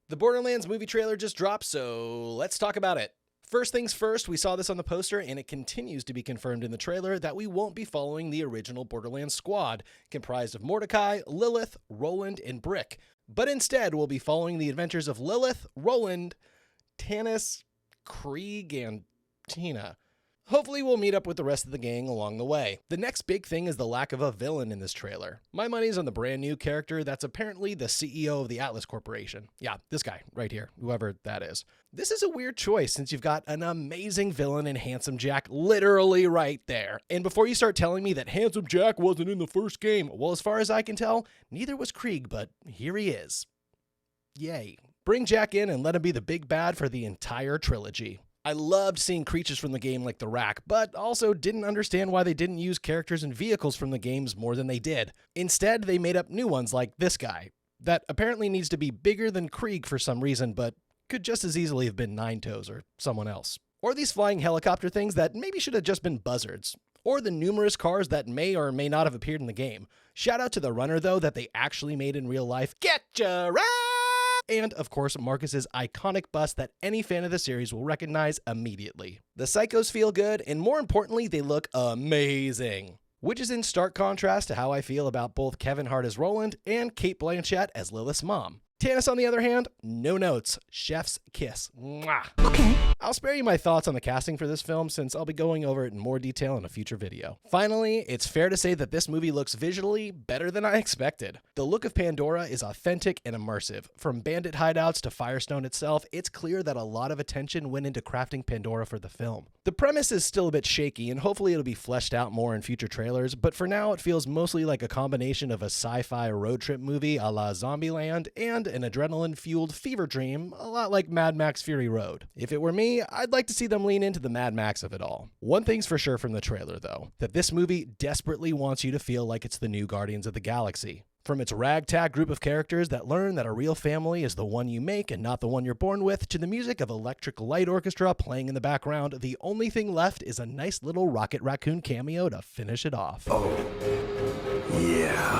The Borderlands movie trailer just dropped, so let's talk about it. First things first, we saw this on the poster, and it continues to be confirmed in the trailer that we won't be following the original Borderlands squad, comprised of Mordecai, Lilith, Roland, and Brick. But instead, we'll be following the adventures of Lilith, Roland, Tannis, Krieg, and Tina. Hopefully we'll meet up with the rest of the gang along the way. The next big thing is the lack of a villain in this trailer. My money's on the brand new character that's apparently the CEO of the Atlas Corporation. Yeah, this guy right here, whoever that is. This is a weird choice since you've got an amazing villain in Handsome Jack literally right there. And before you start telling me that Handsome Jack wasn't in the first game, well, as far as I can tell, neither was Krieg, but here he is. Yay. Bring Jack in and let him be the big bad for the entire trilogy. I loved seeing creatures from the game like the Rack, but also didn't understand why they didn't use characters and vehicles from the games more than they did. Instead, they made up new ones like this guy, that apparently needs to be bigger than Krieg for some reason, but could just as easily have been Nine Toes or someone else. Or these flying helicopter things that maybe should have just been buzzards. Or the numerous cars that may or may not have appeared in the game. Shout out to the runner, though, that they actually made in real life. Getcha right! And, of course, Marcus's iconic bust that any fan of the series will recognize immediately. The psychos feel good, and more importantly, they look amazing. Which is in stark contrast to how I feel about both Kevin Hart as Roland and Cate Blanchett as Lilith's mom. Tannis, on the other hand, no notes. Chef's kiss. Mwah. Okay. I'll spare you my thoughts on the casting for this film since I'll be going over it in more detail in a future video. Finally, it's fair to say that this movie looks visually better than I expected. The look of Pandora is authentic and immersive. From bandit hideouts to Firestone itself, it's clear that a lot of attention went into crafting Pandora for the film. The premise is still a bit shaky, and hopefully it'll be fleshed out more in future trailers, but for now it feels mostly like a combination of a sci-fi road trip movie a la Zombieland and an adrenaline-fueled fever dream, a lot like Mad Max Fury Road. If it were me, I'd like to see them lean into the Mad Max of it all. One thing's for sure from the trailer, though, that this movie desperately wants you to feel like it's the new Guardians of the Galaxy. From its ragtag group of characters that learn that a real family is the one you make and not the one you're born with, to the music of Electric Light Orchestra playing in the background, the only thing left is a nice little Rocket Raccoon cameo to finish it off. Oh, yeah.